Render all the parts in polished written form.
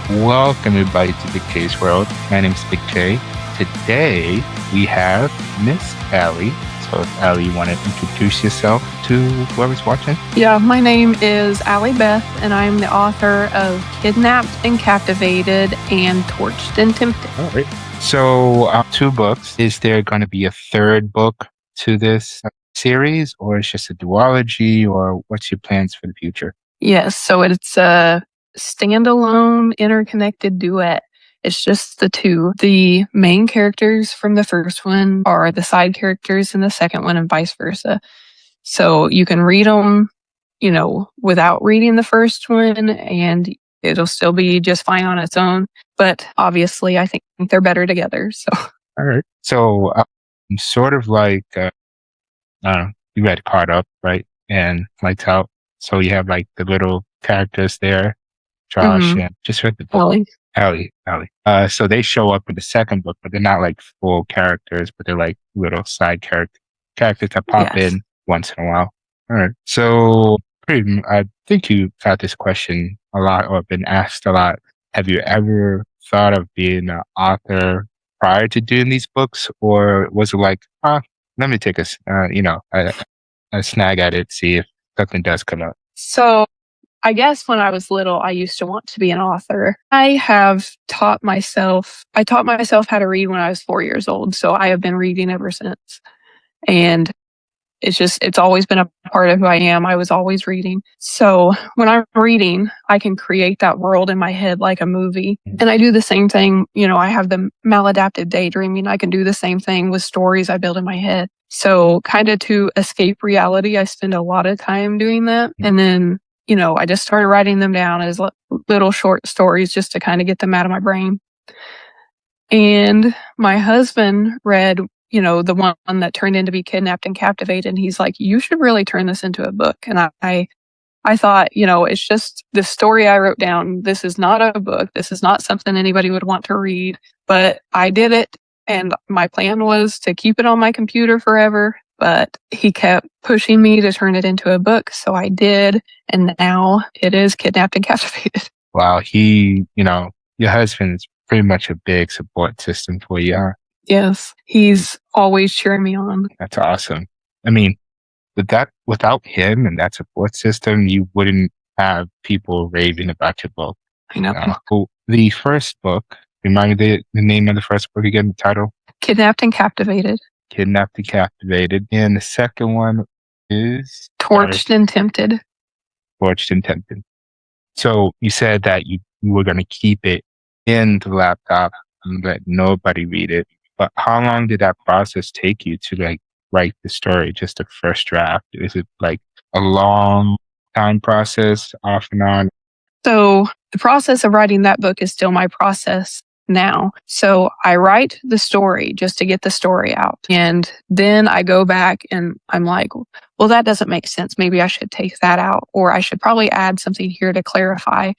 Welcome everybody to Big K's World. My name is Big K. Today we have Miss Allie. So if Allie, you want to introduce yourself to whoever's watching? Yeah, my name is Allie Beth, and I'm the author of Kidnapped and Captivated and Torched and Tempted. All right. So 2 books. Is there going to be a third book to this series, or it's just a duology, or what's your plans for the future? Yes, so it's a standalone interconnected duet. It's just the two. The main characters from the first one are the side characters in the second one, and vice versa. So you can read them, without reading the first one, and it'll still be just fine on its own. But obviously, I think they're better together. So, All right. So sort of like, you read Caught Up, right? And Lights Out. So you have like the little characters there, Josh, and just read the book. Allie. So they show up in the second book, but they're not like full characters, but they're like little side characters that pop in once in a while. All right. So I think you got this question a lot or been asked a lot. Have you ever thought of being an author prior to doing these books, or was it like, let me take a snag at it, see if something does come up? So I guess when I was little, I used to want to be an author. I taught myself how to read when I was 4 years old. So I have been reading ever since. And it's always been a part of who I am. I was always reading. So when I'm reading, I can create that world in my head like a movie. And I do the same thing. I have the maladaptive daydreaming. I can do the same thing with stories I build in my head. So kind of to escape reality, I spend a lot of time doing that. And then, I just started writing them down as little short stories just to kind of get them out of my brain. And my husband read the one that turned into be Kidnapped and Captivated. And he's like, you should really turn this into a book. And I thought, it's just the story I wrote down. This is not a book. This is not something anybody would want to read. But I did it. And my plan was to keep it on my computer forever. But he kept pushing me to turn it into a book. So I did. And now it is Kidnapped and Captivated. Wow. Your husband is pretty much a big support system for you. Huh? Yes, he's always cheering me on. That's awesome. I mean, without him and that support system, you wouldn't have people raving about your book. I know. Well, the first book, remind me the name of the first book again, the title? Kidnapped and Captivated. Kidnapped and Captivated. And the second one is? Torched and Tempted. Torched and Tempted. So you said that you were going to keep it in the laptop and let nobody read it. But how long did that process take you to write the story, just the first draft? Is it like a long time process, off and on? So the process of writing that book is still my process now. So I write the story just to get the story out. And then I go back and I'm like, well, that doesn't make sense. Maybe I should take that out, or I should probably add something here to clarify.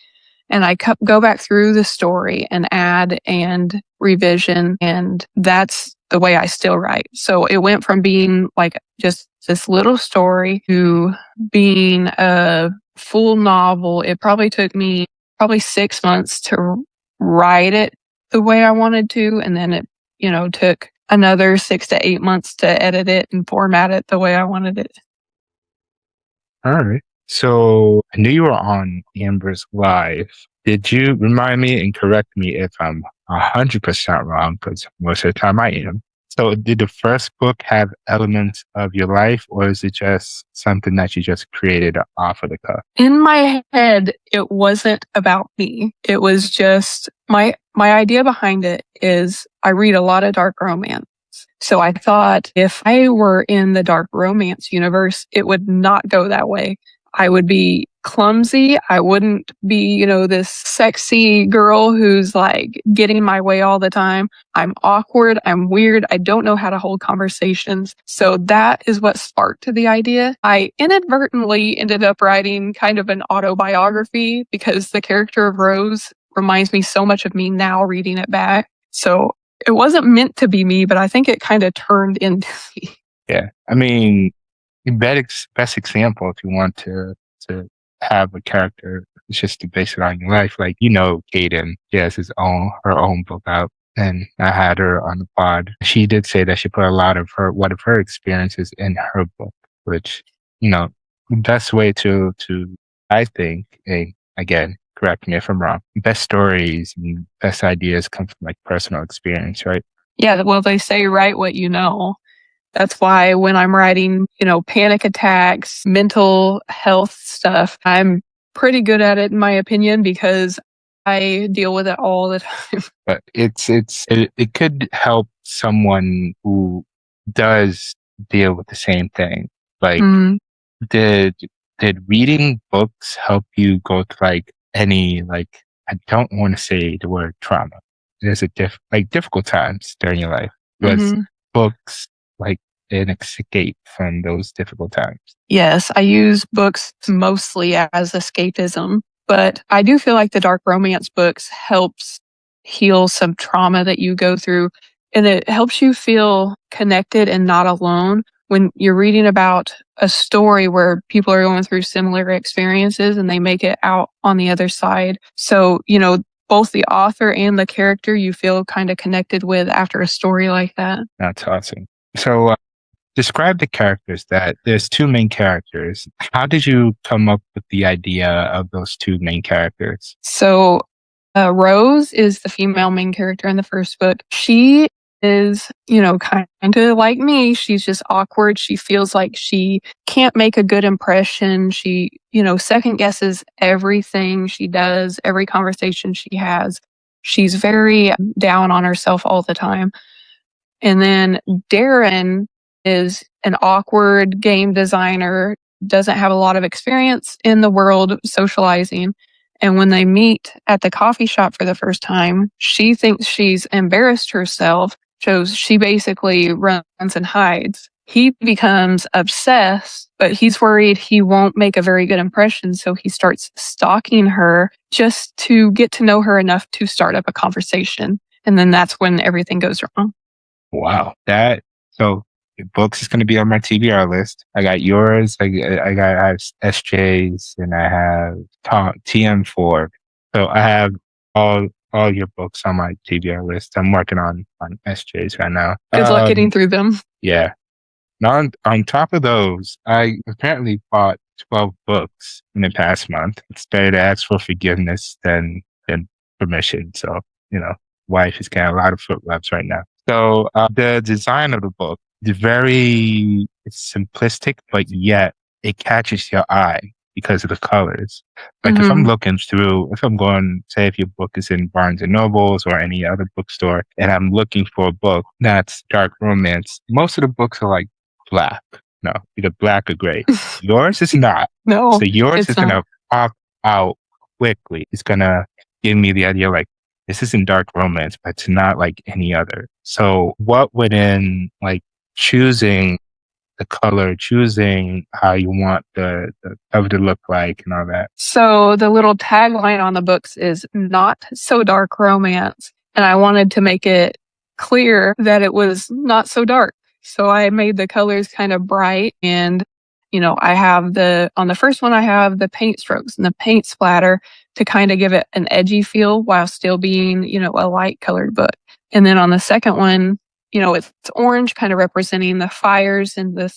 And I go back through the story and add and revision. And that's the way I still write. So it went from being like just this little story to being a full novel. It probably took me 6 months to write it the way I wanted to. And then it, took another 6 to 8 months to edit it and format it the way I wanted it. All right. So I knew you were on Amber's Live. Did you remind me and correct me if I'm 100% wrong, because most of the time I am. So did the first book have elements of your life, or is it just something that you just created off of the cuff? In my head, it wasn't about me. It was just my idea behind it is I read a lot of dark romance. So I thought if I were in the dark romance universe, it would not go that way. I would be clumsy. I wouldn't be, this sexy girl who's like getting my way all the time. I'm awkward. I'm weird. I don't know how to hold conversations. So that is what sparked the idea. I inadvertently ended up writing kind of an autobiography because the character of Rose reminds me so much of me now reading it back. So it wasn't meant to be me, but I think it kind of turned into me. Yeah. I mean, best example if you want to have a character. It's just to base it on your life. Like, Kaden, she has her own book out. And I had her on the pod. She did say that she put a lot of one of her experiences in her book, which, the best way to, I think, again, correct me if I'm wrong, best stories and best ideas come from like personal experience, right? Yeah, well, they say write what you know. That's why when I'm writing, panic attacks, mental health stuff, I'm pretty good at it in my opinion because I deal with it all the time. But it could help someone who does deal with the same thing. Like, Mhm. did did reading books help you go through like any like I don't want to say the word trauma. There's difficult times during your life. Was Mhm. books like an escape from those difficult times? Yes, I use books mostly as escapism, but I do feel like the dark romance books helps heal some trauma that you go through, and it helps you feel connected and not alone when you're reading about a story where people are going through similar experiences and they make it out on the other side. So, both the author and the character you feel kind of connected with after a story like that. That's awesome. So describe the characters. That there's two main characters. How did you come up with the idea of those two main characters? So Rose is the female main character in the first book. She is, kind of like me. She's just awkward. She feels like she can't make a good impression. She, second guesses everything she does, every conversation she has. She's very down on herself all the time. And then Darren is an awkward game designer, doesn't have a lot of experience in the world socializing. And when they meet at the coffee shop for the first time, she thinks she's embarrassed herself. So she basically runs and hides. He becomes obsessed, but he's worried he won't make a very good impression. So he starts stalking her just to get to know her enough to start up a conversation. And then that's when everything goes wrong. Wow. So books is going to be on my TBR list. I got yours. I have SJ's and I have TM4. So I have all your books on my TBR list. I'm working on SJ's right now. Good luck getting through them. Yeah. Now on top of those, I apparently bought 12 books in the past month. It's better to ask for forgiveness than permission. So, wife is getting a lot of foot rubs right now. So the design of the book is very simplistic, but yet it catches your eye because of the colors. Like if I'm looking through, if I'm going, say if your book is in Barnes and Nobles or any other bookstore, and I'm looking for a book that's dark romance, most of the books are like black. No, either black or gray. Yours is not. No, So yours it's is going not. to pop out quickly. It's going to give me the idea like, this isn't dark romance, but it's not like any other. So what went in like choosing the color, choosing how you want the cover to look like and all that? So the little tagline on the books is not so dark romance. And I wanted to make it clear that it was not so dark. So I made the colors kind of bright and I have on the first one, I have the paint strokes and the paint splatter to kind of give it an edgy feel while still being, a light colored book. And then on the second one, it's orange kind of representing the fires and the,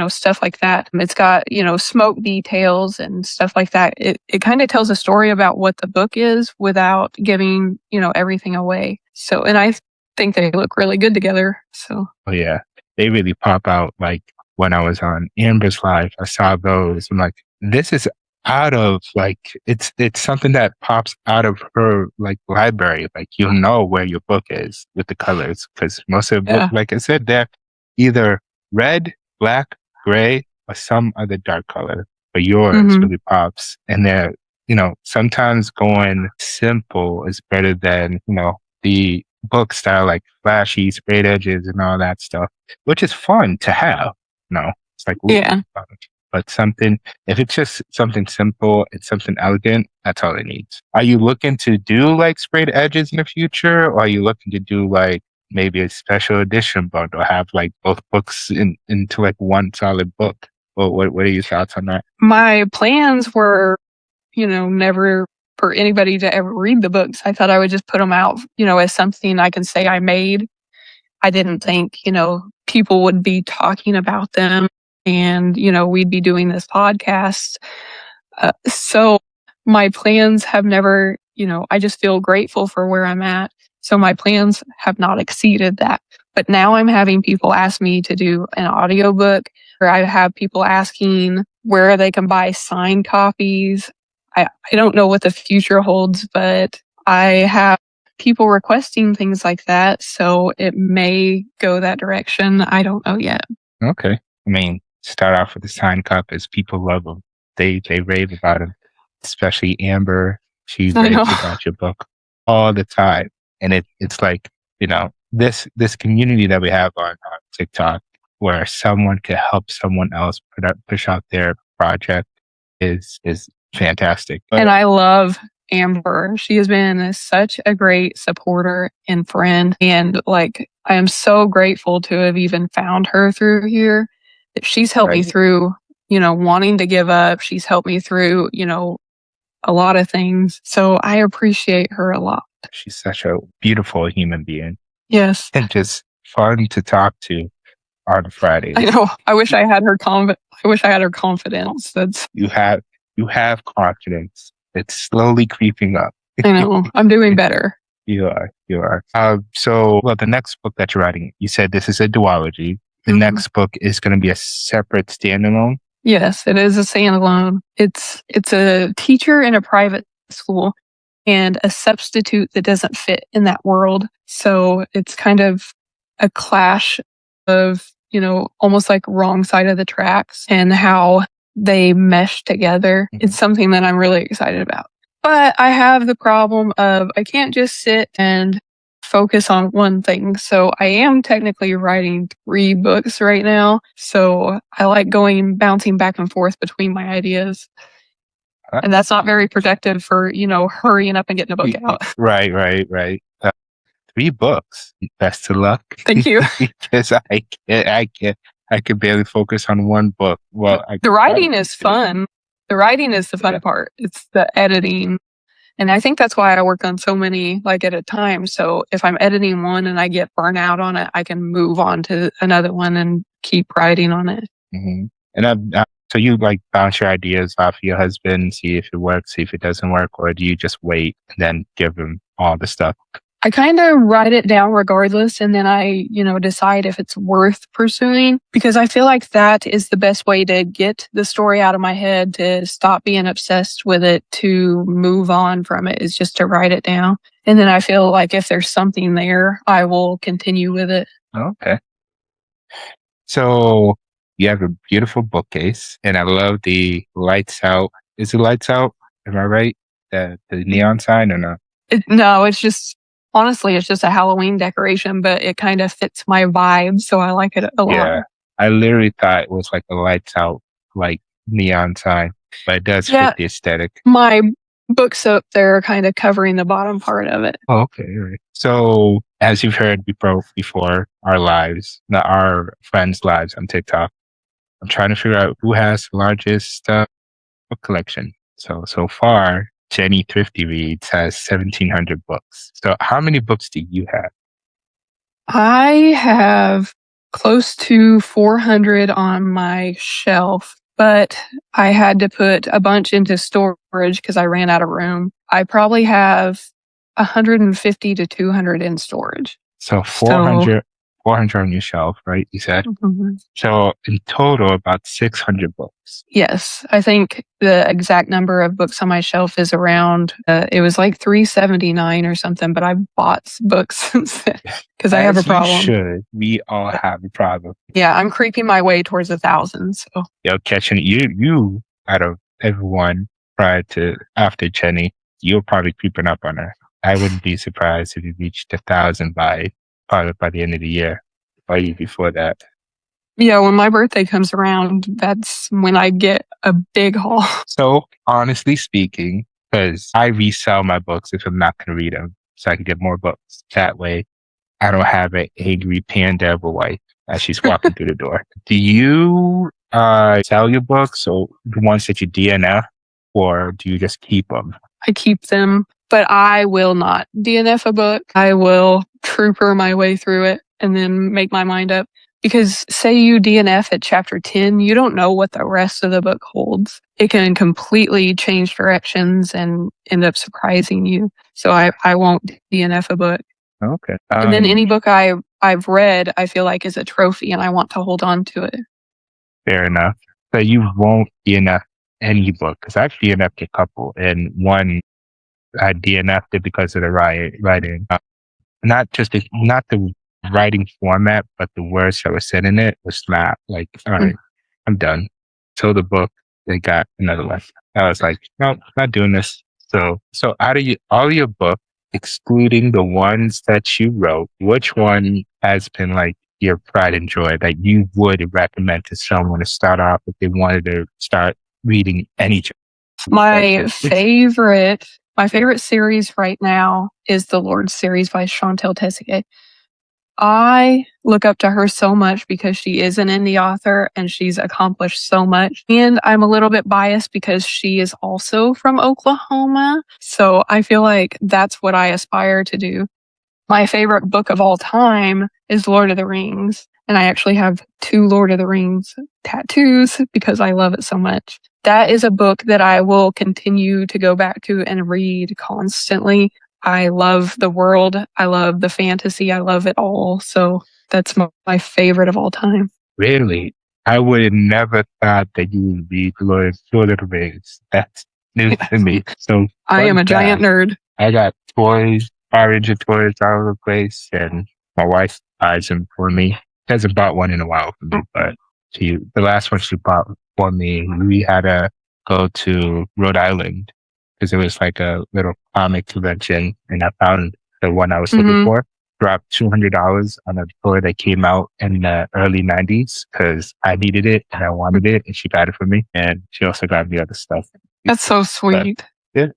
stuff like that. It's got, smoke details and stuff like that. It kind of tells a story about what the book is without giving, everything away. So, and I think they look really good together. So, Oh yeah, they really pop out. Like when I was on Amber's Live, I saw those. I'm like, this is out of like it's something that pops out of her like library. Like you'll know where your book is with the colors because most of the book, yeah. like I said, they're either red, black, gray, or some other dark color. But yours Mm-hmm. really pops, and they're sometimes going simple is better than the books that are like flashy, sprayed edges, and all that stuff, which is fun to have. No, it's like, ooh, Yeah. fun. But if it's just something simple, it's something elegant, that's all it needs. Are you looking to do like sprayed edges in the future? Or are you looking to do like maybe a special edition bundle, have like both books into like one solid book? What are your thoughts on that? My plans were never for anybody to ever read the books. I thought I would just put them out, as something I can say I made. I didn't think, people would be talking about them and, we'd be doing this podcast. So my plans have never, I just feel grateful for where I'm at. So my plans have not exceeded that. But now I'm having people ask me to do an audiobook, or I have people asking where they can buy signed copies. I don't know what the future holds, but I have people requesting things like that. So it may go that direction. I don't know yet. Okay. I mean, start off with the signed copies. People love them. They rave about them, especially Amber. She I know. raves about your book all the time. And it's like, this community that we have on TikTok where someone can help someone else push out their project is fantastic. And I love Amber. She has been such a great supporter and friend. And I am so grateful to have even found her through here. She's helped me through, wanting to give up. She's helped me through, a lot of things. So I appreciate her a lot. She's such a beautiful human being. Yes. And just fun to talk to on Fridays. I know. I wish I had her confidence. You have confidence. It's slowly creeping up. I know. I'm doing better. You are. So the next book that you're writing, you said this is a duology. The next book is going to be a separate standalone. Yes, it is a standalone. It's a teacher in a private school and a substitute that doesn't fit in that world. So it's kind of a clash of, almost like wrong side of the tracks and how they mesh together. It's something that I'm really excited about. But I have the problem of I can't just sit and focus on one thing. So I am technically writing 3 books right now. So I like bouncing back and forth between my ideas. And that's not very productive for, hurrying up and getting a book out. Right. 3 books. Best of luck. Thank you. Because I could barely focus on one book. Well, the writing is fun. The writing is the fun part. It's the editing. And I think that's why I work on so many at a time. So if I'm editing one and I get burnt out on it, I can move on to another one and keep writing on it. Mm-hmm. And so you bounce your ideas off your husband, see if it works, see if it doesn't work, or do you just wait and then give him all the stuff? I kind of write it down regardless, and then I, decide if it's worth pursuing, because I feel like that is the best way to get the story out of my head, to stop being obsessed with it, to move on from it, is just to write it down. And then I feel like if there's something there, I will continue with it. Okay. So you have a beautiful bookcase, and I love the lights out. Is it lights out? Am I right? The neon sign or no? No, it's just... Honestly, it's just a Halloween decoration, but it kind of fits my vibe, so I like it a lot. Yeah, I literally thought it was like a lights out, neon sign, but it does fit the aesthetic. My books up there are kind of covering the bottom part of it. Oh, okay. Right. So, as you've heard before, our friends' lives on TikTok, I'm trying to figure out who has the largest book collection. So far, Jenny Thrifty Reads has 1,700 books. So how many books do you have? I have close to 400 on my shelf, but I had to put a bunch into storage because I ran out of room. I probably have 150 to 200 in storage. So 400 on your shelf, right? You said? Mm-hmm. So in total, about 600 books. Yes. I think the exact number of books on my shelf is around, it was like 379 or something, but I bought books since then because I have a problem. You should. We all have a problem. Yeah, I'm creeping my way towards 1,000. So catching you out of everyone after Jenny, you're probably creeping up on her. I wouldn't be surprised if you reached 1,000 by the end of the year, or even before that. Yeah, when my birthday comes around, that's when I get a big haul. So, honestly speaking, because I resell my books if I'm not going to read them, so I can get more books. That way, I don't have an angry panda of a wife as she's walking through the door. Do you sell your books, or the ones that you DNF? or do you just keep them? I keep them, but I will not DNF a book. I will trooper my way through it and then make my mind up. Because say you DNF at chapter 10, you don't know what the rest of the book holds. It can completely change directions and end up surprising you. So I won't DNF a book. Okay. And then any book I've read, I feel like is a trophy and I want to hold on to it. Fair enough. So you won't DNF any book, because I've DNF'd a couple, and one I DNF'd it because of the writing. Not the writing format, but the words that were said in it was not like, all right, I'm done. So the book, they got another one. I was like, no, not doing this. So out of all your books, excluding the ones that you wrote, which one has been like your pride and joy that you would recommend to someone to start off if they wanted to start reading any? My favorite series right now is the Lord series by Chantal Tessier. I look up to her so much because she is an indie author and she's accomplished so much. And I'm a little bit biased because she is also from Oklahoma. So I feel like that's what I aspire to do. My favorite book of all time is Lord of the Rings. And I actually have 2 Lord of the Rings tattoos because I love it so much. That is a book that I will continue to go back to and read constantly. I love the world. I love the fantasy. I love it all. So that's my favorite of all time. Really? I would have never thought that you would be Lord of the Rings. That's new to me. So I am a giant nerd. I got toys, orange toys all over the place, and my wife buys them for me. She hasn't bought one in a while for me, but the last one she bought for me, we had to go to Rhode Island because it was like a little comic convention, and I found the one I was looking for. Dropped $200 on a toy that came out in the early 90s because I needed it and I wanted it, and she got it for me. And she also got me other stuff. That's so sweet. But,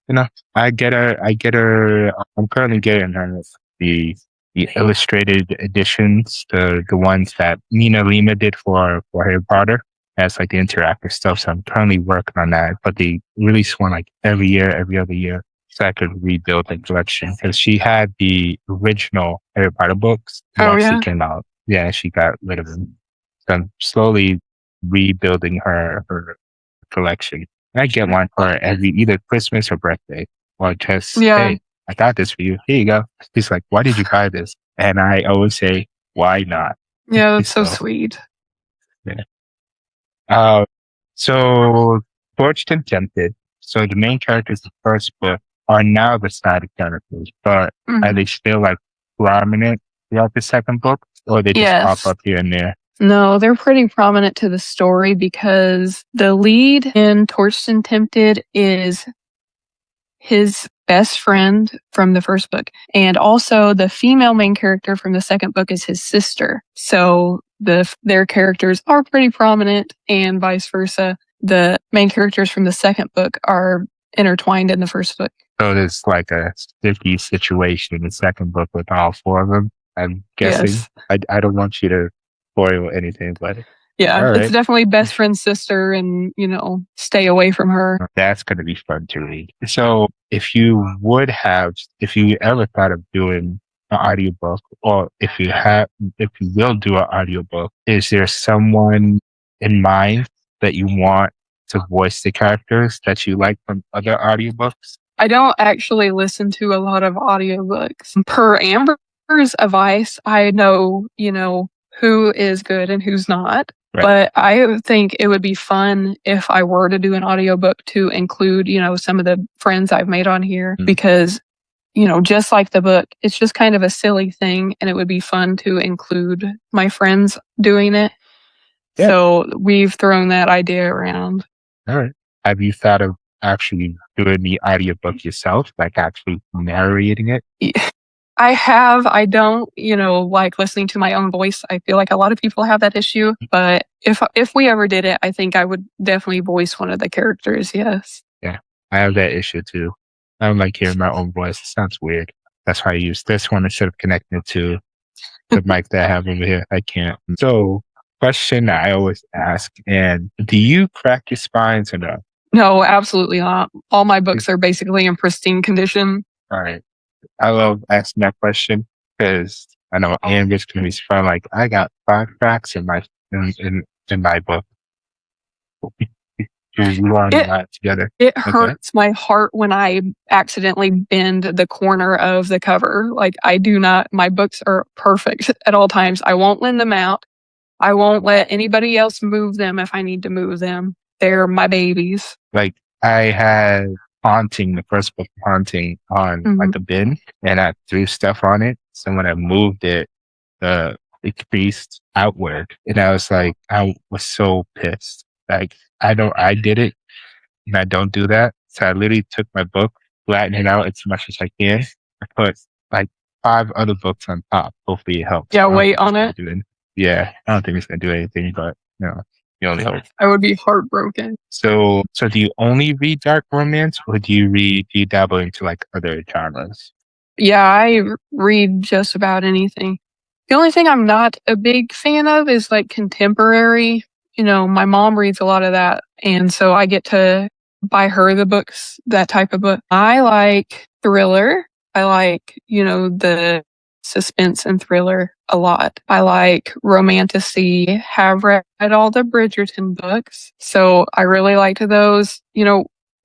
yeah. I get her. I'm currently getting her the illustrated editions, the ones that Nina Lima did for Harry Potter. That's like the interactive stuff. So I'm currently working on that. But they release one like every other year, so I could rebuild the collection. Because she had the original Harry Potter books once they came out. Yeah, she got rid of them. So I'm slowly rebuilding her collection. And I get one for either Christmas or birthday, or just hey, I got this for you. Here you go. He's like, why did you buy this? And I always say, why not? Yeah, that's so sweet. Yeah. So Torched and Tempted. So the main characters of the first book are now the side characters, but are they still like prominent throughout the second book, or they just pop up here and there? No, they're pretty prominent to the story because the lead in Torched and Tempted is his best friend from the first book. And also the female main character from the second book is his sister. So their characters are pretty prominent, and vice versa. The main characters from the second book are intertwined in the first book. So there's like a sticky situation in the second book with all 4 of them, I'm guessing. Yes. I don't want you to spoil anything, but yeah, it's definitely best friend sister, and stay away from her. That's going to be fun to read. So if you ever thought of doing an audiobook, or if you will do an audiobook, is there someone in mind that you want to voice the characters that you like from other audiobooks? I don't actually listen to a lot of audiobooks. Per Amber's advice, I know, who is good and who's not. Right. But I think it would be fun if I were to do an audiobook to include, some of the friends I've made on here, because, just like the book, it's just kind of a silly thing, and it would be fun to include my friends doing it. Yeah. So we've thrown that idea around. All right. Have you thought of actually doing the audiobook yourself, like actually narrating it? Yeah. I have. I don't, like listening to my own voice. I feel like a lot of people have that issue. But if we ever did it, I think I would definitely voice one of the characters. Yes. Yeah, I have that issue too. I don't like hearing my own voice. It sounds weird. That's why I use this one instead of connecting it to the mic that I have over here. I can't. So, question I always ask: and do you crack your spines or no? No, absolutely not. All my books are basically in pristine condition. All right. I love asking that question because I know Ian gets to be fun. Like, I got 5 cracks in my book. We learned It that together. it Okay. hurts my heart when I accidentally bend the corner of the cover. Like, I do not my books are perfect at all times. I won't lend them out. I won't let anybody else move them if I need to move them. They're my babies. Like, I had Haunting, the first book, Haunting, on Mhm. like a bin, and I threw stuff on it. So when I moved it, it creased outward, and I was like, I was so pissed. Like, I did it, and I don't do that. So I literally took my book, flattened it out as much as I can. I put like 5 other books on top. Hopefully it helps. Yeah, I don't weight think it's on gonna it. do it. Yeah, I don't think it's gonna do anything, but you only hope. I would be heartbroken. So do you only read dark romance, or do you dabble into like other genres? Yeah, I read just about anything. The only thing I'm not a big fan of is like contemporary. My mom reads a lot of that, and so I get to buy her the books, that type of book. I like thriller. I like, the suspense and thriller a lot. I like romantasy, have read all the Bridgerton books, so I really liked those.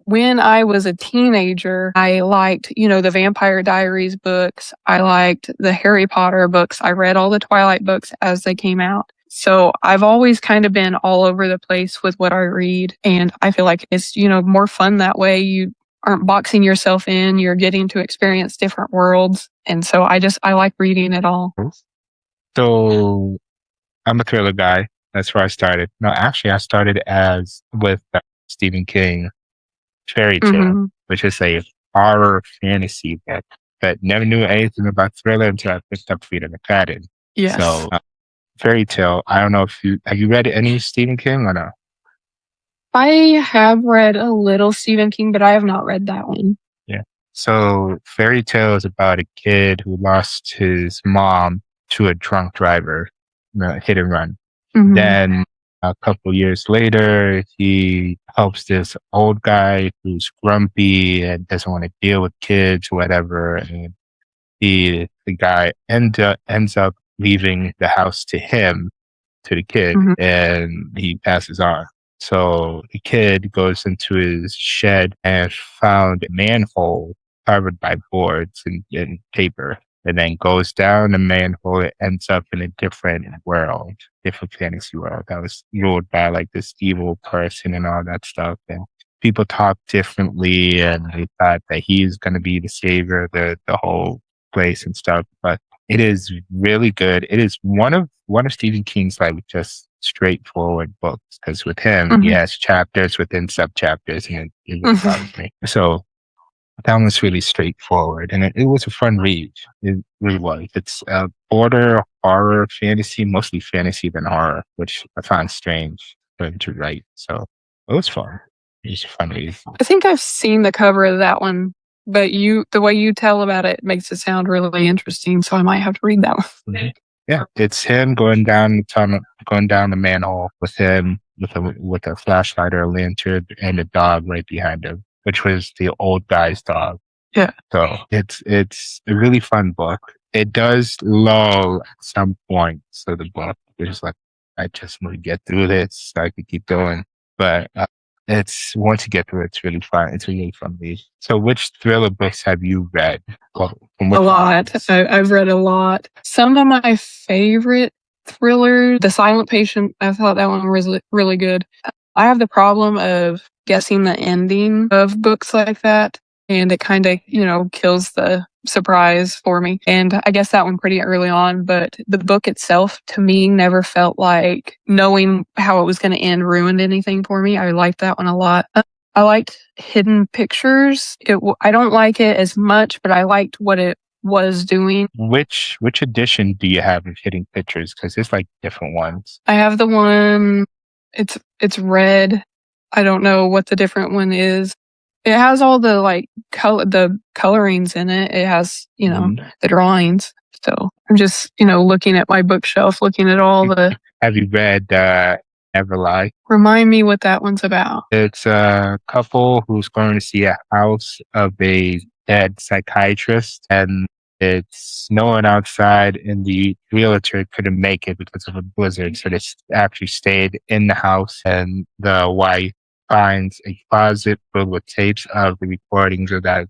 When I was a teenager, I liked, the Vampire Diaries books. I liked the Harry Potter books. I read all the Twilight books as they came out. So I've always kind of been all over the place with what I read. And I feel like it's, more fun that way. You aren't boxing yourself in, you're getting to experience different worlds. And so I like reading it all. So I'm a thriller guy. That's where I started. No, actually, I started as with Stephen King Fairy Tale, Hmm. which is a horror fantasy book. But never knew anything about thriller until I picked up Freedom McFadden. Yes. So Fairy Tale. I don't know if you read any Stephen King or no? I have read a little Stephen King, but I have not read that one. Yeah. So Fairy Tale is about a kid who lost his mom to a drunk driver, hit and run. Hmm. Then a couple years later, he helps this old guy who's grumpy and doesn't want to deal with kids, whatever. And the guy ends up leaving the house to him, to the kid, Hmm. and he passes on. So the kid goes into his shed and found a manhole covered by boards and paper, and then goes down the manhole. It ends up in a different world, different fantasy world that was ruled by like this evil person and all that stuff. And people talk differently, and they thought that he's going to be the savior of the whole place and stuff. But it is really good. It is one of Stephen King's like just straightforward books because with him he Hmm. has chapters within sub chapters, and it really Hmm. bothers me. So that one was really straightforward, and it was a fun read. It really was. It's a border horror fantasy, mostly fantasy than horror, which I find strange for him to write. So it was fun. It was a fun read. I think I've seen the cover of that one, but the way you tell about it makes it sound really interesting. So I might have to read that one. Mhm. Yeah, it's him going down the manhole with him with a flashlight or a lantern and a dog right behind him, which was the old guy's dog. Yeah. So it's a really fun book. It does lull at some points of the book. It's like I just want to get through this so I can keep going. But it's once you get through it, it's really fun. It's a really fun read. So, which thriller books have you read? Well, from A which lot. authors? I've read a lot. Some of my favorite thrillers, The Silent Patient, I thought that one was really good. I have the problem of guessing the ending of books like that, and it kind of, kills the surprise for me. And I guess that one pretty early on, but the book itself to me never felt like knowing how it was going to end ruined anything for me. I liked that one a lot. I liked Hidden Pictures. I don't like it as much, but I liked what it was doing. Which edition do you have of Hidden Pictures? Because there's like different ones. I have the one. It's red. I don't know what the different one is. It has all the the colorings in it. It has the drawings. So I'm just looking at my bookshelf, looking at all the. Have you read Never Lie. Remind me what that one's about. It's a couple who's going to see a house of a dead psychiatrist, and it's no one outside, and the realtor couldn't make it because of a blizzard. So they actually stayed in the house, and the wife finds a closet filled with tapes of the recordings of that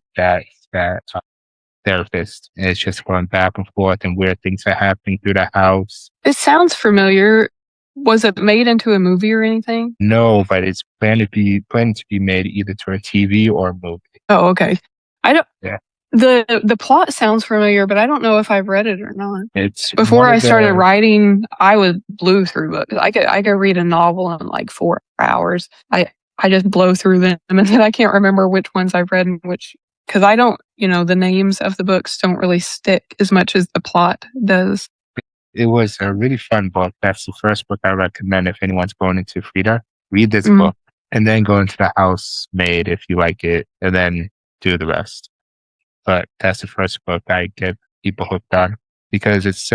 therapist. And it's just going back and forth, and weird things are happening through the house. It sounds familiar. Was it made into a movie or anything? No, but it's planned to be made either to a TV or a movie. Oh, okay. I don't. Yeah. The plot sounds familiar, but I don't know if I've read it or not. It's Before I started writing, I blew through books. I could read a novel in like 4 hours. I just blow through them, and then I can't remember which ones I've read and which, because I don't, the names of the books don't really stick as much as the plot does. It was a really fun book. That's the first book I recommend if anyone's going into theater. Read this book and then go into the housemaid if you like it, and then do the rest. But that's the first book I get people hooked on because it's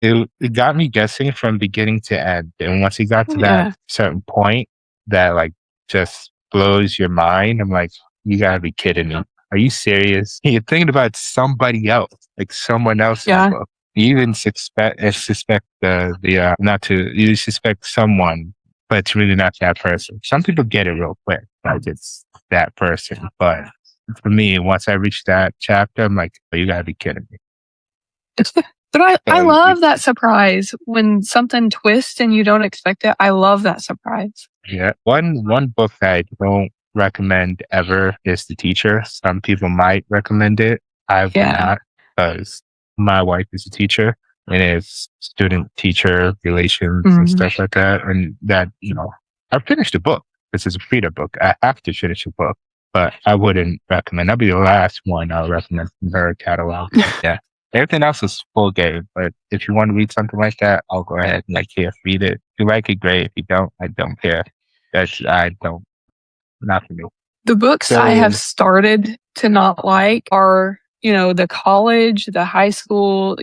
it got me guessing from beginning to end. And once it got to that certain point that like just blows your mind, I'm like, you gotta be kidding me. Are you serious? You're thinking about somebody else, like someone else in the book. You even suspect you suspect someone, but it's really not that person. Some people get it real quick, like it's that person. But for me, once I reach that chapter, I'm like, oh, you gotta be kidding me. But I love that surprise when something twists and you don't expect it. I love that surprise. Yeah. One book that I don't recommend ever is The Teacher. Some people might recommend it. I would not, because my wife is a teacher and it's student teacher relations and stuff like that. And that, I finished the book. This is a Frida book. I have to finish a book, but I wouldn't recommend. That'll be the last one I'll recommend from her catalog. Yeah. Everything else is full game, but if you want to read something like that, I'll go ahead and read it. If you like it, great. If you don't, I don't care. Not for me. The books I have started to not like are, the college, the high school,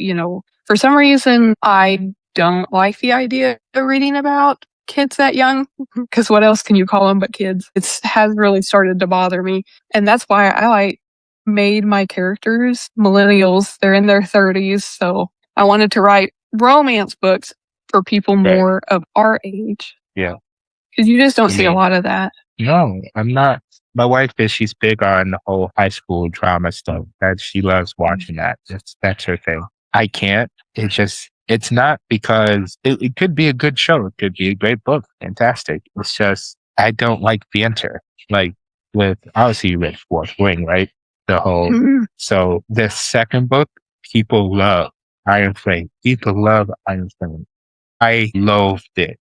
for some reason, I don't like the idea of reading about kids that young, because what else can you call them but kids? It has really started to bother me. And that's why I made my characters millennials. They're in their 30s. So I wanted to write romance books for people more of our age. Yeah. Because you just don't see a lot of that. No, I'm not. My wife she's big on the whole high school drama stuff. That she loves watching that. That's her thing. I can't. It's not because it could be a good show. It could be a great book. Fantastic. It's just, I don't like banter. Like obviously you read Fourth Wing, right? So the second book, people love Iron Flame. People love Iron Flame. I loathed it.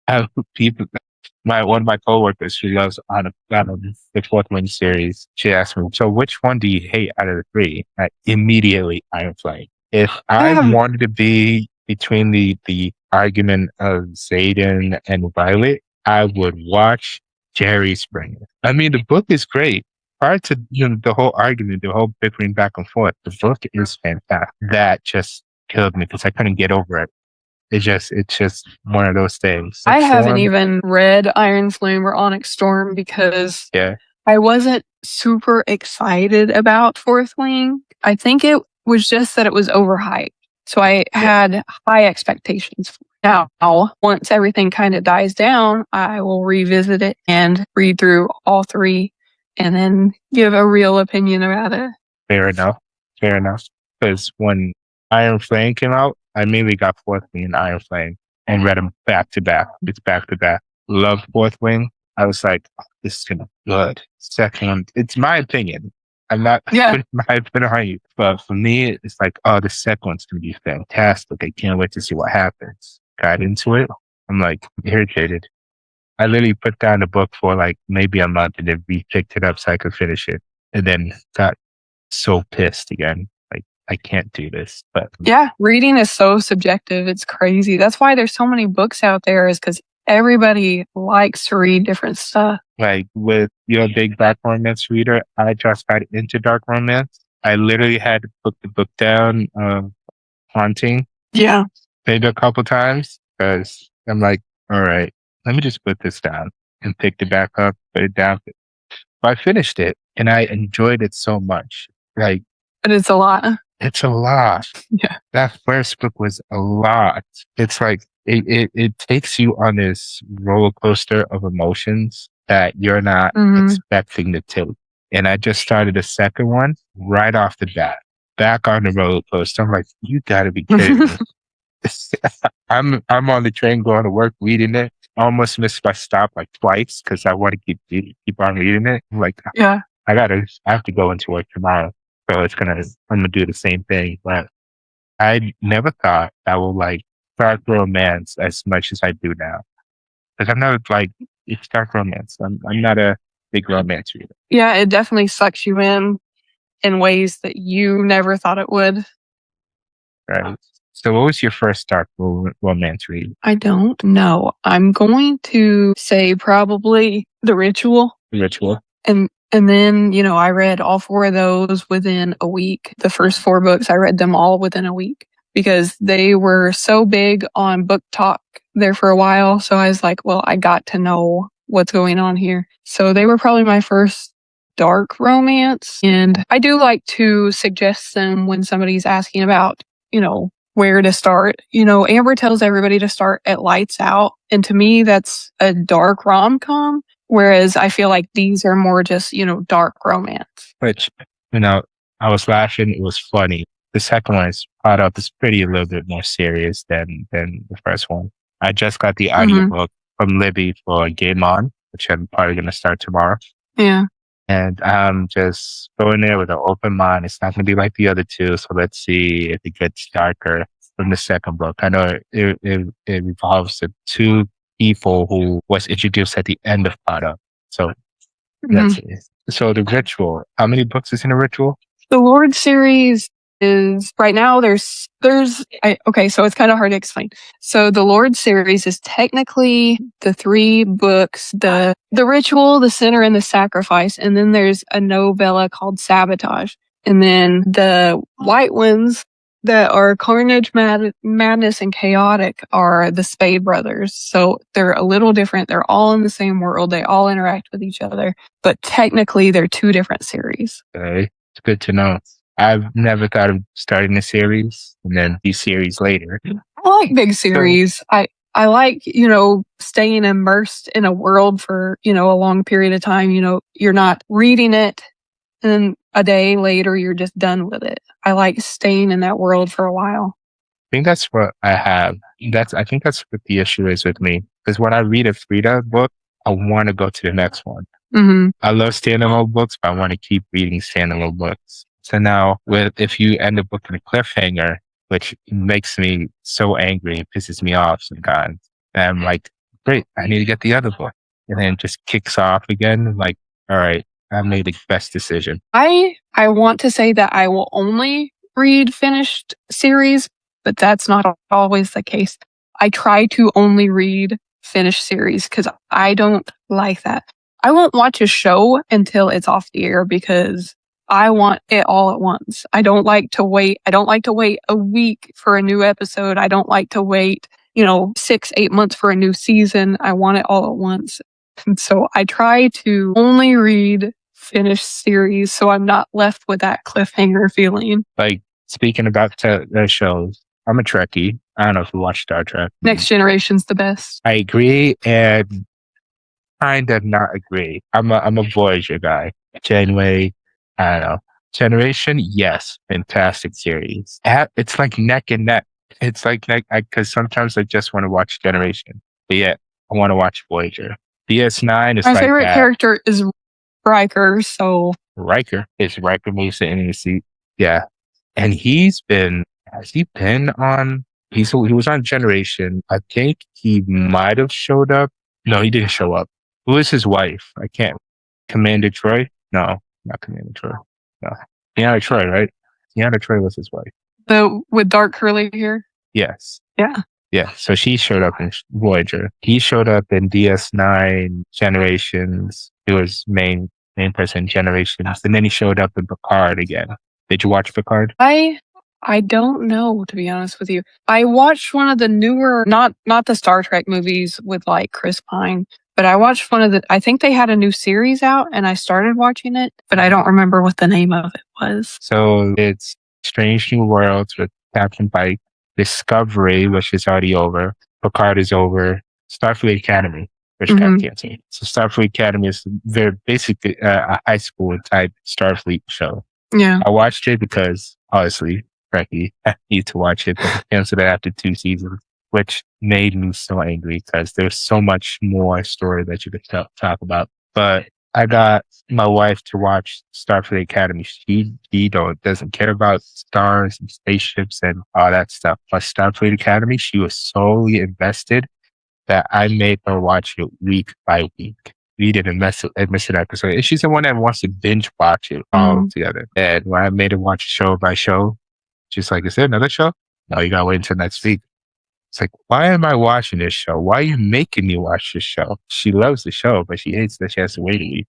One of my coworkers, she loves on the Fourth Wing series. She asked me, "So which one do you hate out of the three?" Immediately, Iron Flame. If I wanted to be between the argument of Zayden and Violet, I would watch Jerry Springer. I mean, the book is great. Prior to the whole argument, the whole bickering back and forth, the book is fantastic. That just killed me because I couldn't get over it. It's just one of those things. I haven't even read Iron Flame or Onyx Storm because I wasn't super excited about Fourth Wing. I think it was just that it was overhyped. So I had high expectations. Now, once everything kind of dies down, I will revisit it and read through all three and then give a real opinion about it. Fair enough. Because when Iron Flame came out, I immediately got Fourth Wing and Iron Flame and read them back to back. It's back to back. Love Fourth Wing. I was like, oh, this is gonna be good. Second, it's my opinion. I'm not putting my opinion on you. But for me, it's like, oh, the second one's gonna be fantastic. I can't wait to see what happens. Got into it. I'm like irritated. I literally put down the book for like maybe a month and then picked it up so I could finish it. And then got so pissed again. I can't do this. But reading is so subjective. It's crazy. That's why there's so many books out there, is because everybody likes to read different stuff. Like with your big dark romance reader, I just got into dark romance. I literally had to put the book down, Haunting. Yeah. Maybe a couple times because I'm like, all right, let me just put this down and picked it back up, put it down. But I finished it and I enjoyed it so much. Like, But it's a lot. it's a lot. Yeah. That first book was a lot. It's like it takes you on this roller coaster of emotions that you're not expecting to take. And I just started a second one right off the bat, back on the roller coaster. I'm like, you gotta be kidding me. I'm on the train going to work reading it. I almost missed my stop like twice because I want to keep on reading it. I'm like, Yeah. I have to go into work tomorrow. So I'm gonna do the same thing. But I never thought I would like start romance as much as I do now. Because I'm not like, it's dark romance. I'm not a big romance reader. Yeah, it definitely sucks you in ways that you never thought it would. Right. So what was your first dark romance read? I don't know. I'm going to say probably The Ritual. The Ritual. And then, I read all 4 of those within a week. The first 4 books, I read them all within a week because they were so big on Book Talk there for a while. So I was like, well, I got to know what's going on here. So they were probably my first dark romance. And I do like to suggest them when somebody's asking about, where to start. Amber tells everybody to start at Lights Out. And to me, that's a dark rom-com. Whereas I feel like these are more just, dark romance. Which, I was laughing. It was funny. The second one is caught up. It's pretty a little bit more serious than the first one. I just got the audiobook from Libby for Game On, which I'm probably going to start tomorrow. Yeah. And I'm just going there with an open mind. It's not going to be like the other 2. So let's see if it gets darker from the second book. I know it revolves the 2 people who was introduced at the end of Pada. So that's it. So The Ritual. How many books is in The Ritual? The Lord series is right now okay, so it's kind of hard to explain. So the Lord series is technically the 3 books, the Ritual, the Sinner, and the Sacrifice, and then there's a novella called Sabotage. And then the white ones that are Carnage, Madness, and Chaotic are the Spade brothers. So they're a little different. They're all in the same world. They all interact with each other, but technically they're 2 different series. Okay. It's good to know. I've never thought of starting a series and then these series later. I like big series. I like, staying immersed in a world for, a long period of time. You're not reading it and then a day later you're just done with it. I like staying in that world for a while. I think that's what I have. I think that's what the issue is with me. Because when I read a Frida book, I want to go to the next one. I love standalone books, but I want to keep reading standalone books. So now, if you end the book in a cliffhanger, which makes me so angry and pisses me off sometimes, and I'm like, great, I need to get the other book. And then it just kicks off again. Like, all right, I made the best decision. I want to say that I will only read finished series, but that's not always the case. I try to only read finished series because I don't like that. I won't watch a show until it's off the air because I want it all at once. I don't like to wait. I don't like to wait a week for a new episode. I don't like to wait, 6-8 months for a new season. I want it all at once. And so I try to only read finished series so I'm not left with that cliffhanger feeling. Like, speaking about the shows, I'm a Trekkie. I don't know if you watch Star Trek. Next Generation's the best. I agree and kind of not agree. I'm a Voyager guy. Janeway, I don't know. Generation, yes, fantastic series. It's like neck and neck. It's like neck because sometimes I just want to watch Generation, but yet I want to watch Voyager. DS9 is my like favorite that. character is Riker. So Riker Mesa in the seat. Yeah, and has he been on? He was on Generation. I think he might have showed up. No, he didn't show up. Who is his wife? I can't. Commander Troy? No, not Commander Troy. No, Deanna Troy, right? Deanna Troy was his wife. With dark curly hair? Yes. Yeah. Yeah, so she showed up in Voyager. He showed up in DS9 Generations. He was main person in Generations. And then he showed up in Picard again. Did you watch Picard? I I don't know, to be honest with you. I watched one of the newer, not the Star Trek movies with like Chris Pine, but I watched one of the. I think they had a new series out, and I started watching it, but I don't remember what the name of it was. So it's Strange New Worlds with Captain Pike, Discovery, which is already over, Picard is over, Starfleet Academy, which got Hmm. canceled. So Starfleet Academy is very basically a high school type Starfleet show. Yeah. I watched it because, honestly, frankly, I need to watch it, but they canceled it after 2 seasons, which made me so angry because there's so much more story that you could talk about. But I got my wife to watch Starfleet Academy. She doesn't care about stars and spaceships and all that stuff. But Starfleet Academy, she was solely invested that I made her watch it week by week. We didn't miss an episode. And she's the one that wants to binge watch it all Mm. together. And when I made her watch show by show, she's like, "Is there another show?" No, you gotta wait until next week. It's like, why am I watching this show? Why are you making me watch this show? She loves the show, but she hates that she has to wait a week.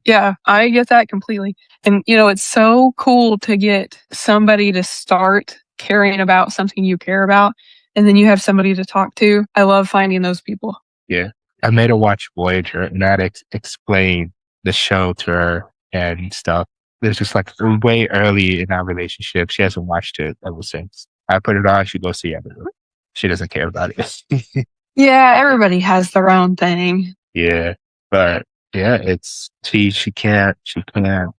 Yeah, I get that completely. And, it's so cool to get somebody to start caring about something you care about, and then you have somebody to talk to. I love finding those people. Yeah. I made her watch Voyager and I had to explain the show to her and stuff. It's just like way early in our relationship. She hasn't watched it ever since. I put it on, she goes see it. She doesn't care about it. Yeah, everybody has their own thing. Yeah. But yeah, she can't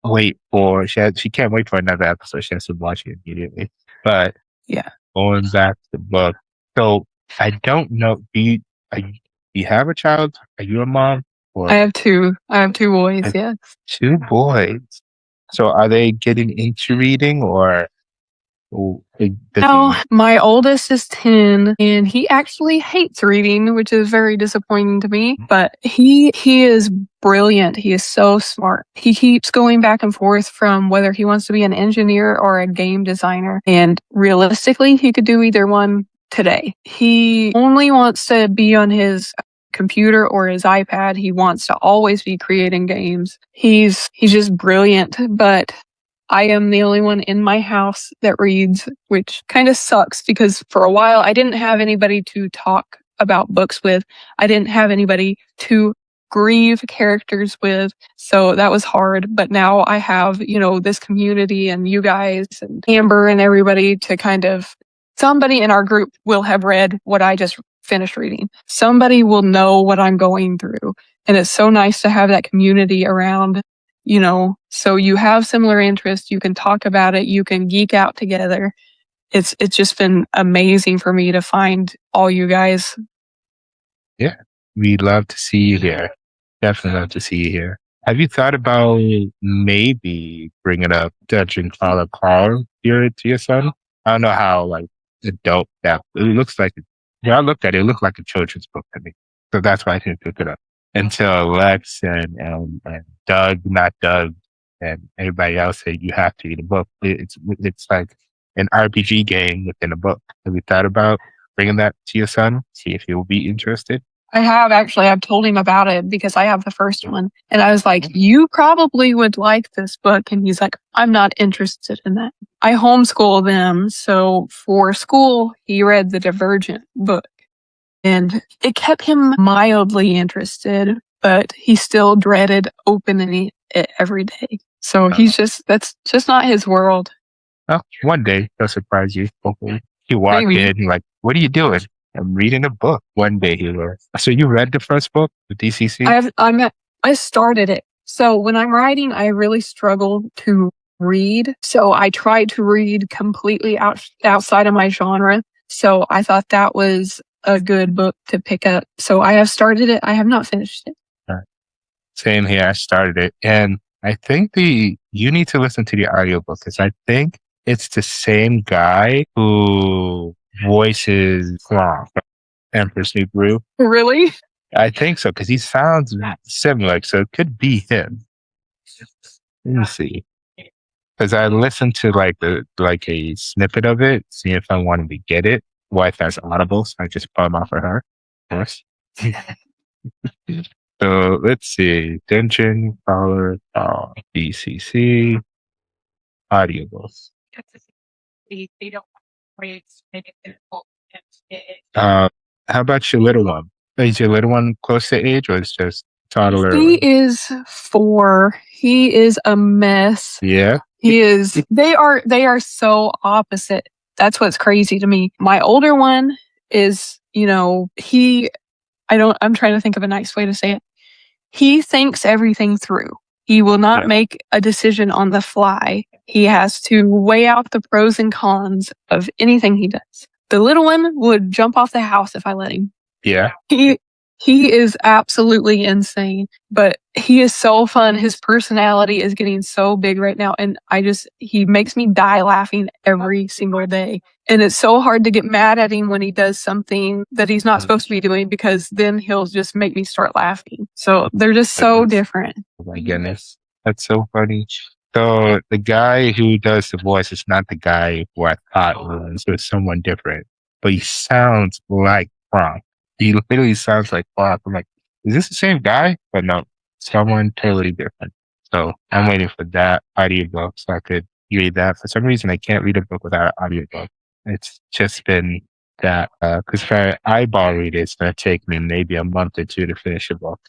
wait for she can't wait for another episode. She has to watch it immediately. But Yeah. going back to the book. So I don't know. Do you have a child? Are you a mom? I Or have two. I have two boys, yeah. two boys? So are they getting into reading or does No, he? my oldest is 10 and he actually hates reading, which is very disappointing to me, but he is brilliant. He is so smart. He keeps going back and forth from whether he wants to be an engineer or a game designer, and realistically, he could do either one today. He only wants to be on his computer or his iPad. He wants to always be creating games. He's just brilliant, but I am the only one in my house that reads, which kind of sucks because for a while I didn't have anybody to talk about books with. I didn't have anybody to grieve characters with. So that was hard. But now I have, this community and you guys and Amber and everybody to kind of, somebody in our group will have read what I just finished reading. Somebody will know what I'm going through. And it's so nice to have that community around, so you have similar interests, you can talk about it, you can geek out together. It's just been amazing for me to find all you guys. Yeah, we'd love to see you here. Definitely love to see you here. Have you thought about maybe bringing up Dungeon Crawler Carl to your son? I don't know how like adult that it looks like. Yeah, I looked at it. It looked like a children's book to me, so that's why I didn't pick it up until Lex and Doug, not Doug, and everybody else said you have to read a book. It's like an RPG game within a book. Have you thought about bringing that to your son? See if he'll be interested. I have actually, I've told him about it because I have the first one. And I was like, you probably would like this book. And he's like, I'm not interested in that. I homeschool them. So for school, he read the Divergent book. And it kept him mildly interested, but he still dreaded opening it every day. So that's just not his world. Oh, one day they'll surprise you. Hopefully. You walk Maybe. in, like, what are you doing? I'm reading a book. One day he will. So you read the first book, the DCC? I started it. So when I'm writing, I really struggle to read. So I try to read completely outside of my genre. So I thought that was a good book to pick up. So I have started it. I have not finished it. Same here. I started it. And I think you need to listen to the audiobook because I think it's the same guy who voices Thrawn, Empress New Brew. Really? I think so because he sounds similar. So it could be him. Let me see. Because I listened to like a snippet of it, see if I wanted to get it. Wife has Audible, so I just bought them off of her, of course. So let's see. Dungeon Crawler DCC audiobooks. How about your little one? Is your little one close to age, or is just toddler? He is 4. He is a mess. Yeah. He is. They are so opposite. That's what's crazy to me. My older one is, I'm trying to think of a nice way to say it. He thinks everything through. He will not make a decision on the fly. He has to weigh out the pros and cons of anything he does. The little one would jump off the house if I let him. Yeah. He is absolutely insane, but he is so fun. His personality is getting so big right now, and he makes me die laughing every single day. And it's so hard to get mad at him when he does something that he's not supposed to be doing, because then he'll just make me start laughing. So they're just so different. Oh my goodness. That's so funny. So the guy who does the voice is not the guy who I thought was, so it's someone different, but he sounds like Frank. He literally sounds like Frank. I'm like, is this the same guy? But no, someone totally different. So I'm waiting for that audiobook so I could read that. For some reason, I can't read a book without an audiobook. It's just been that, because if I eyeball read it, it's going to take me maybe a month or two to finish a book.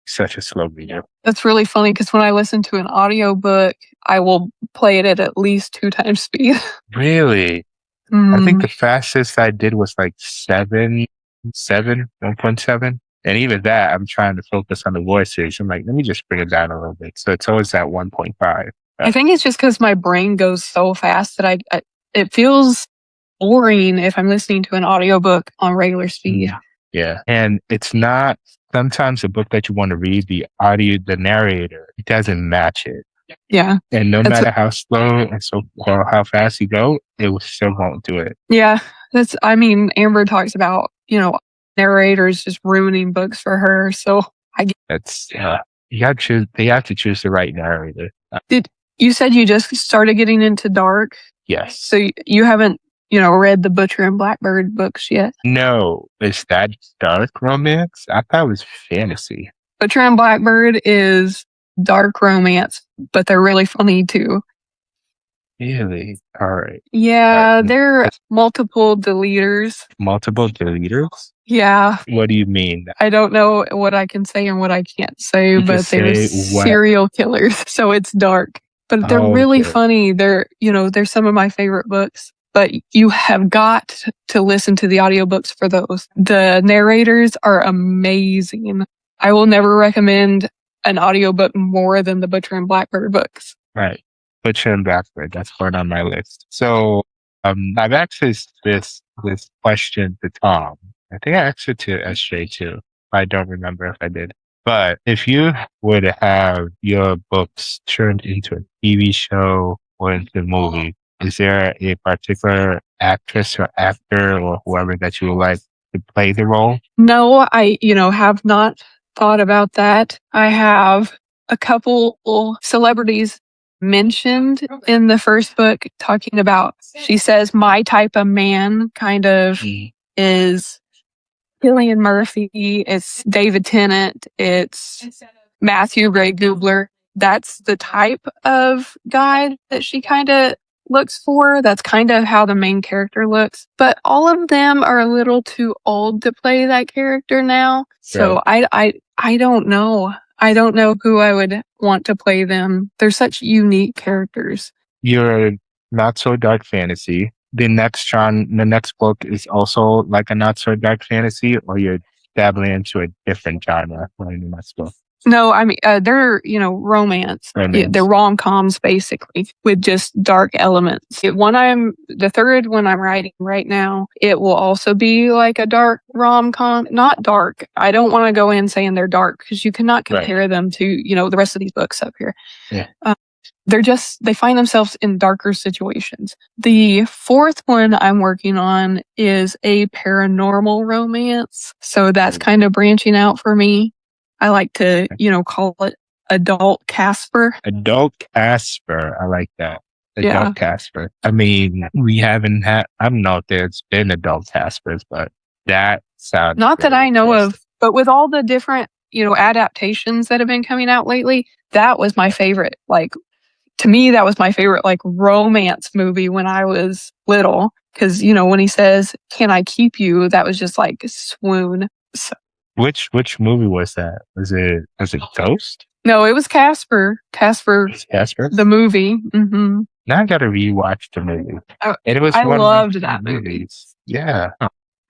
Such a slow reader. That's really funny, because when I listen to an audiobook, I will play it at least 2 times speed. Really? I think the fastest I did was like 1.7. And even that, I'm trying to focus on the voices. I'm like, let me just bring it down a little bit. So it's always at 1.5. I think it's just because my brain goes so fast that it feels boring if I'm listening to an audiobook on regular speed. Yeah. And it's not sometimes a book that you want to read, the narrator, it doesn't match it. Yeah. And no matter how slow and or how fast you go, it still won't do it. Yeah. Amber talks about, narrators just ruining books for her. So I get that's, they have to choose the right narrator. You said you just started getting into dark? Yes. So you haven't, read the Butcher and Blackbird books yet? No. Is that dark romance? I thought it was fantasy. Butcher and Blackbird is dark romance, but they're really funny too. Really? All right. Yeah, they're multiple deleters. Multiple deleters? Yeah. What do you mean? I don't know what I can say and what I can't say, but they're serial killers, so it's dark. But they're really funny. They're some of my favorite books. But you have got to listen to the audiobooks for those. The narrators are amazing. I will never recommend an audiobook more than the Butcher and Blackbird books. Right. Butcher and Blackbird, that's part on my list. So I've asked this question to Tom. I think I asked it to SJ too. I don't remember if I did. But if you would have your books turned into a TV show or into a movie, is there a particular actress or actor or whoever that you would like to play the role? No, I, have not thought about that. I have a couple celebrities mentioned in the first book talking about, she says, my type of man kind of is Cillian Murphy, it's David Tennant, it's Matthew Ray Gubler. That's the type of guy that she kind of looks for. That's kind of how the main character looks. But all of them are a little too old to play that character now. So I don't know. I don't know who I would want to play them. They're such unique characters. You're not so dark fantasy. The next book is also like a not so dark fantasy, or you're dabbling into a different genre in the next book? No, they're, romance. Yeah, they're rom-coms basically with just dark elements. The third one I'm writing right now, it will also be like a dark rom-com. Not dark. I don't want to go in saying they're dark, because you cannot compare them to, the rest of these books up here. Yeah. They find themselves in darker situations. The fourth one I'm working on is a paranormal romance. So that's kind of branching out for me. I like to, call it adult Casper. Adult Casper. I like that. Adult Casper. I mean, we haven't had, I don't know if there's been adult Caspers, but that sounds not that I know of, but with all the different, adaptations that have been coming out lately, that was my favorite. Like, to me, that was my favorite like romance movie when I was little. Because, when he says, "Can I keep you?" That was just like swoon. So, Which movie was that? Was it Ghost? no, it was Casper. Casper, Casper? the movie. Mm-hmm. Now I gotta rewatch the movie. Oh, And it was I one of my loved favorite that movie. movies. Yeah.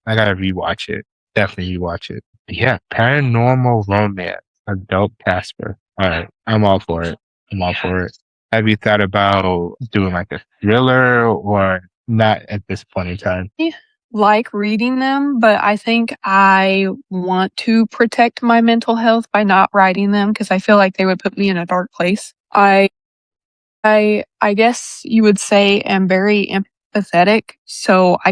I gotta rewatch it. Definitely rewatch it. Yeah, paranormal romance, adult Casper. All right, I'm all for it. I'm all for it. Have you thought about doing like a thriller or not at this point in time? Like reading them, but I think I want to protect my mental health by not writing them because I feel like they would put me in a dark place. I guess you would say am very empathetic, so I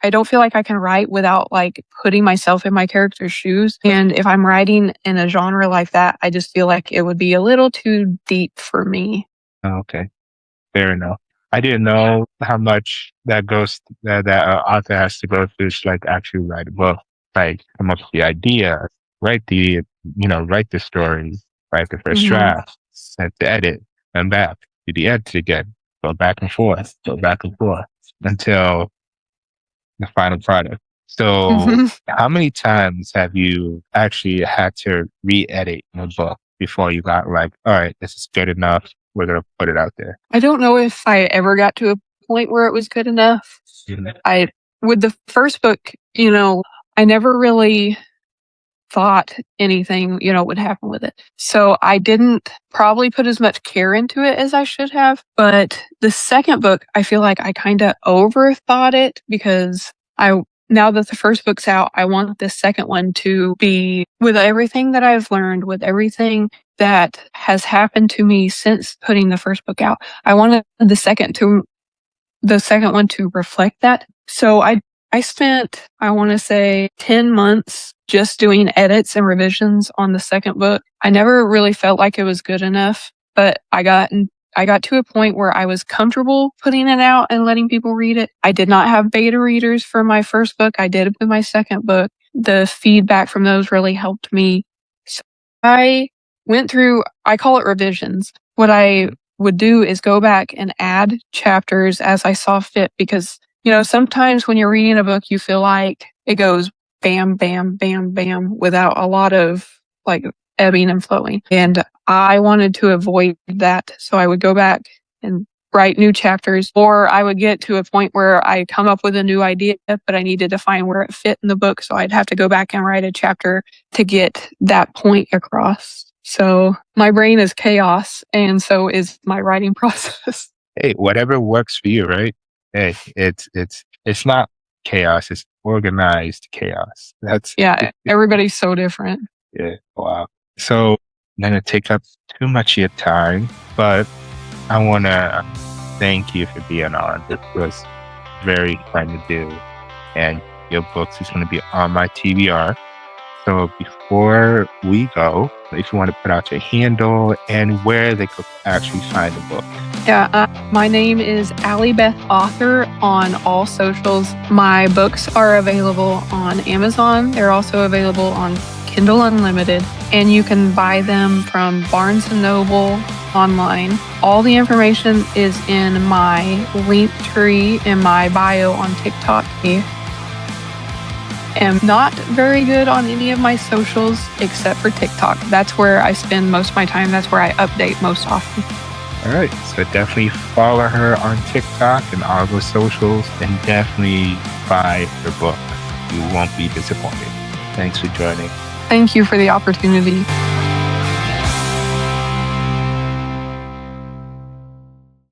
don't feel like I can write without like putting myself in my character's shoes. And if I'm writing in a genre like that, I just feel like it would be a little too deep for me. Oh, okay, fair enough. I didn't know how much that author has to go through to like actually write a book, like come up with the idea, write the write the story, write the first Mhm. draft, set the edit, and back do the edit again, go back and forth until the final product. So, Mhm. how many times have you actually had to re-edit your book before you got like, all right, this is good enough. We're gonna put it out there. I don't know if I ever got to a point where it was good enough. Mhm. I with the first book, I never really thought anything, would happen with it. So I didn't probably put as much care into it as I should have. But the second book, I feel like I kind of overthought it because now that the first book's out, I want the second one to be with everything that I've learned, with everything that has happened to me since putting the first book out. I wanted the second one to reflect that. So I spent, I want to say 10 months just doing edits and revisions on the second book. I never really felt like it was good enough, but I got to a point where I was comfortable putting it out and letting people read it. I did not have beta readers for my first book. I did with my second book. The feedback from those really helped me. So I went through, I call it revisions. What I would do is go back and add chapters as I saw fit because, sometimes when you're reading a book, you feel like it goes bam, bam, bam, bam without a lot of like ebbing and flowing. And I wanted to avoid that. So I would go back and write new chapters, or I would get to a point where I come up with a new idea, but I needed to find where it fit in the book. So I'd have to go back and write a chapter to get that point across. So my brain is chaos, and so is my writing process. Hey, whatever works for you, right? Hey, it's not chaos, it's organized chaos. That's Yeah, everybody's so different. yeah, wow. So I'm gonna take up too much of your time, but I wanna thank you for being on. This was very fun to do. And your books is gonna be on my TBR. So before we go, if you want to put out your handle and where they could actually find the book. Yeah, my name is Allie Beth Author on all socials. My books are available on Amazon. They're also available on Kindle Unlimited, and you can buy them from Barnes & Noble online. All the information is in my link tree in my bio on TikTok. Am not very good on any of my socials except for TikTok. That's where I spend most of my time. That's where I update most often. All right. So definitely follow her on TikTok and all those socials and definitely buy her book. You won't be disappointed. Thanks for joining. Thank you for the opportunity.